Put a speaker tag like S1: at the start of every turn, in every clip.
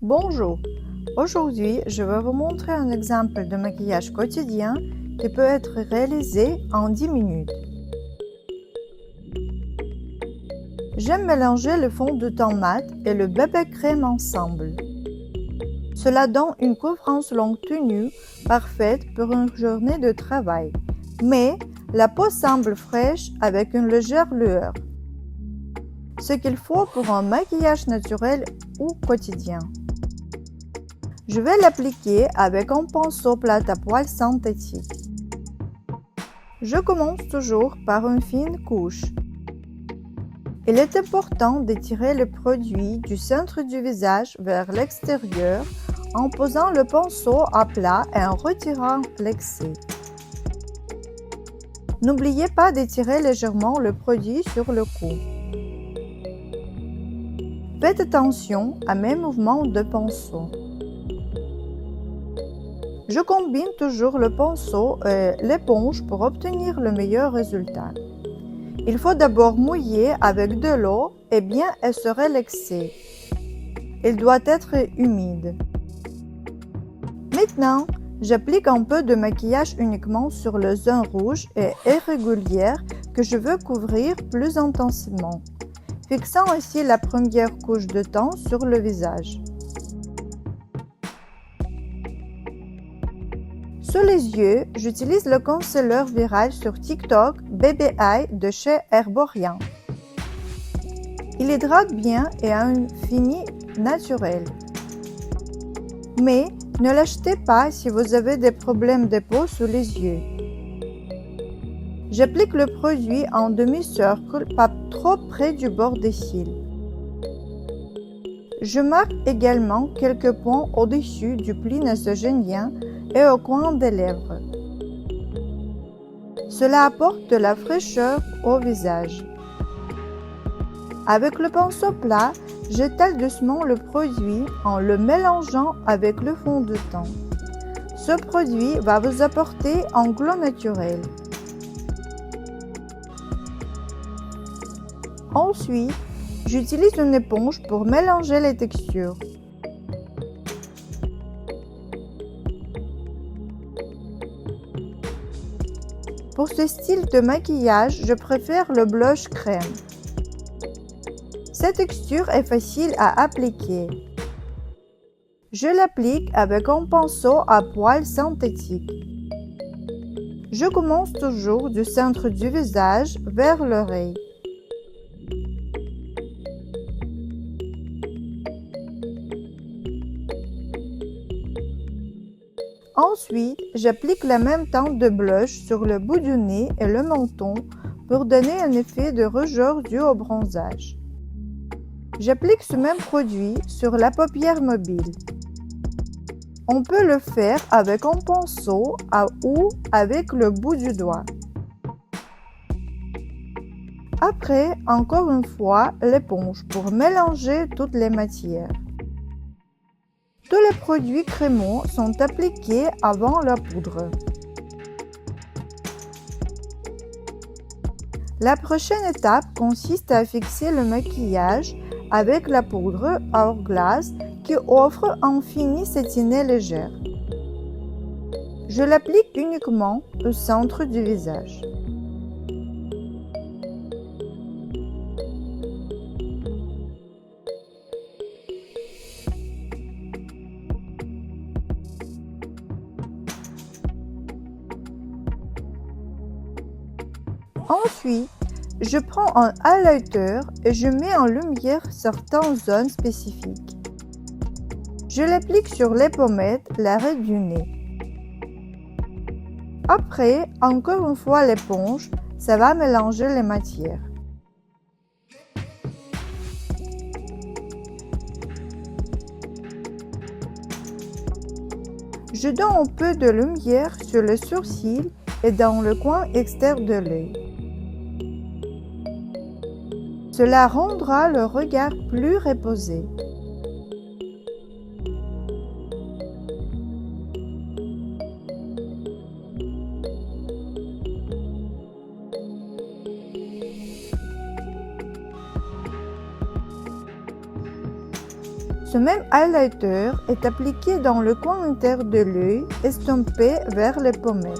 S1: Bonjour, aujourd'hui je vais vous montrer un exemple de maquillage quotidien qui peut être réalisé en 10 minutes. J'aime mélanger le fond de teint mat et le bébé crème ensemble. Cela donne une couvrance longue tenue parfaite pour une journée de travail, mais la peau semble fraîche avec une légère lueur. Ce qu'il faut pour un maquillage naturel ou quotidien. Je vais l'appliquer avec un pinceau plat à poils synthétique. Je commence toujours par une fine couche. Il est important d'étirer le produit du centre du visage vers l'extérieur en posant le pinceau à plat et en retirant l'excès. N'oubliez pas d'étirer légèrement le produit sur le cou. Faites attention à mes mouvements de pinceau. Je combine toujours le pinceau et l'éponge pour obtenir le meilleur résultat. Il faut d'abord mouiller avec de l'eau et bien essorer l'excès. Il doit être humide. Maintenant, j'applique un peu de maquillage uniquement sur les zones rouges et irrégulières que je veux couvrir plus intensément, fixant ainsi la première couche de teint sur le visage. Sous les yeux, j'utilise le concealer viral sur TikTok Baby Eye de chez Herborian. Il hydrate bien et a un fini naturel. Mais ne l'achetez pas si vous avez des problèmes de peau sous les yeux. J'applique le produit en demi-cercle, pas trop près du bord des cils. Je marque également quelques points au-dessus du pli nasogénien et au coin des lèvres. Cela apporte de la fraîcheur au visage. Avec le pinceau plat, j'étale doucement le produit en le mélangeant avec le fond de teint. Ce produit va vous apporter un glow naturel. Ensuite, j'utilise une éponge pour mélanger les textures. Pour ce style de maquillage, je préfère le blush crème. Cette texture est facile à appliquer. Je l'applique avec un pinceau à poils synthétique. Je commence toujours du centre du visage vers l'oreille. Ensuite, j'applique la même teinte de blush sur le bout du nez et le menton pour donner un effet de rougeur dû au bronzage. J'applique ce même produit sur la paupière mobile. On peut le faire avec un pinceau ou avec le bout du doigt. Après, encore une fois, l'éponge pour mélanger toutes les matières. Tous les produits crémeux sont appliqués avant la poudre. La prochaine étape consiste à fixer le maquillage avec la poudre Hourglass qui offre un fini satiné léger. Je l'applique uniquement au centre du visage. Ensuite, je prends un highlighter et je mets en lumière certaines zones spécifiques. Je l'applique sur les pommettes, l'arrêt du nez. Après, encore une fois l'éponge, ça va mélanger les matières. Je donne un peu de lumière sur le sourcil et dans le coin externe de l'œil. Cela rendra le regard plus reposé. Ce même highlighter est appliqué dans le coin interne de l'œil, estompé vers les pommettes.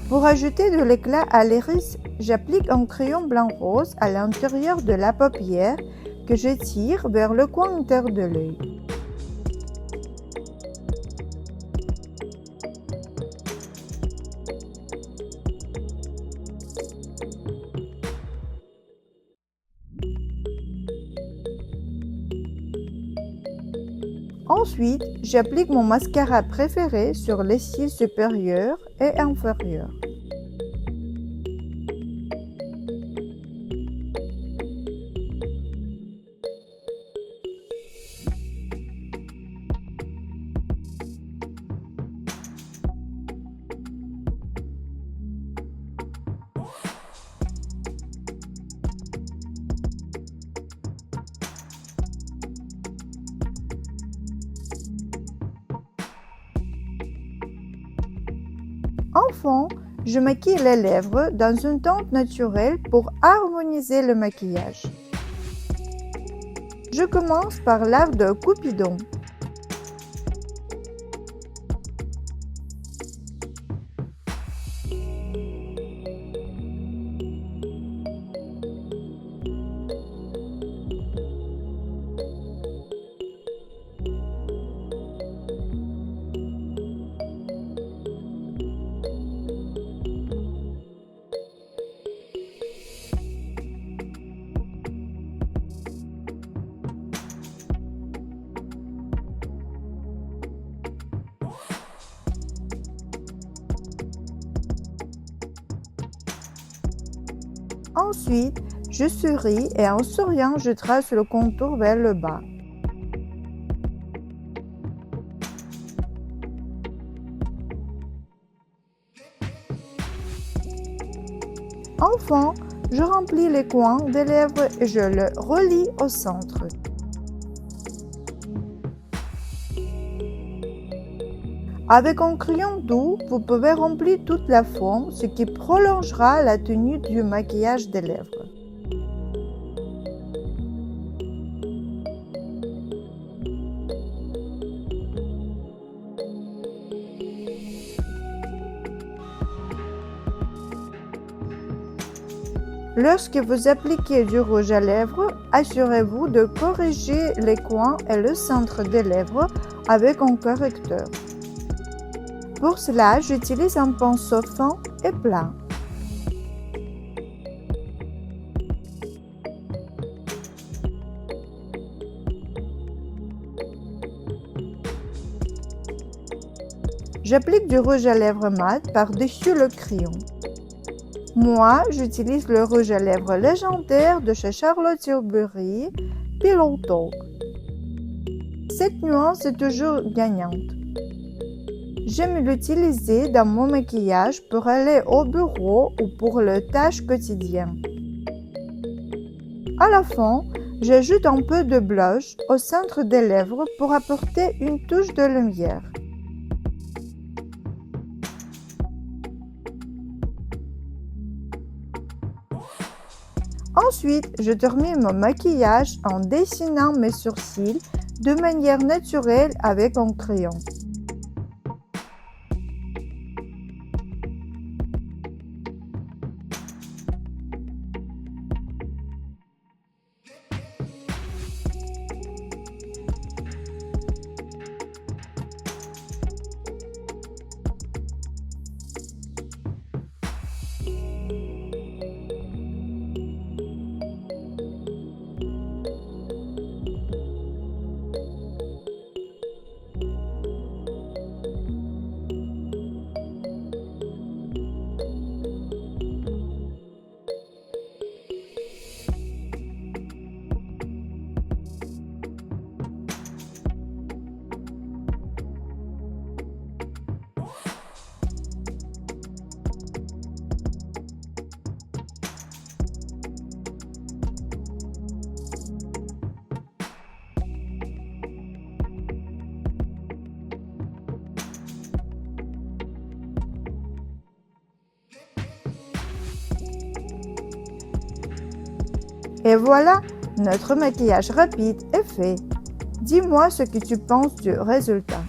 S1: Pour ajouter de l'éclat à l'iris, j'applique un crayon blanc rose à l'intérieur de la paupière que j'étire vers le coin interne de l'œil. Ensuite, j'applique mon mascara préféré sur les cils supérieurs et inférieurs. Enfin, je maquille les lèvres dans une teinte naturelle pour harmoniser le maquillage. Je commence par l'art de Cupidon. Ensuite, je souris et en souriant, je trace le contour vers le bas. Enfin, je remplis les coins des lèvres et je le relie au centre. Avec un crayon doux, vous pouvez remplir toute la forme, ce qui prolongera la tenue du maquillage des lèvres. Lorsque vous appliquez du rouge à lèvres, assurez-vous de corriger les coins et le centre des lèvres avec un correcteur. Pour cela, j'utilise un pinceau fin et plat. J'applique du rouge à lèvres mat par-dessus le crayon. Moi, j'utilise le rouge à lèvres légendaire de chez Charlotte Tilbury, Pillow Talk. Cette nuance est toujours gagnante. J'aime l'utiliser dans mon maquillage pour aller au bureau ou pour les tâches quotidiennes. À la fin, j'ajoute un peu de blush au centre des lèvres pour apporter une touche de lumière. Ensuite, je termine mon maquillage en dessinant mes sourcils de manière naturelle avec un crayon. Et voilà, notre maquillage rapide est fait. Dis-moi ce que tu penses du résultat.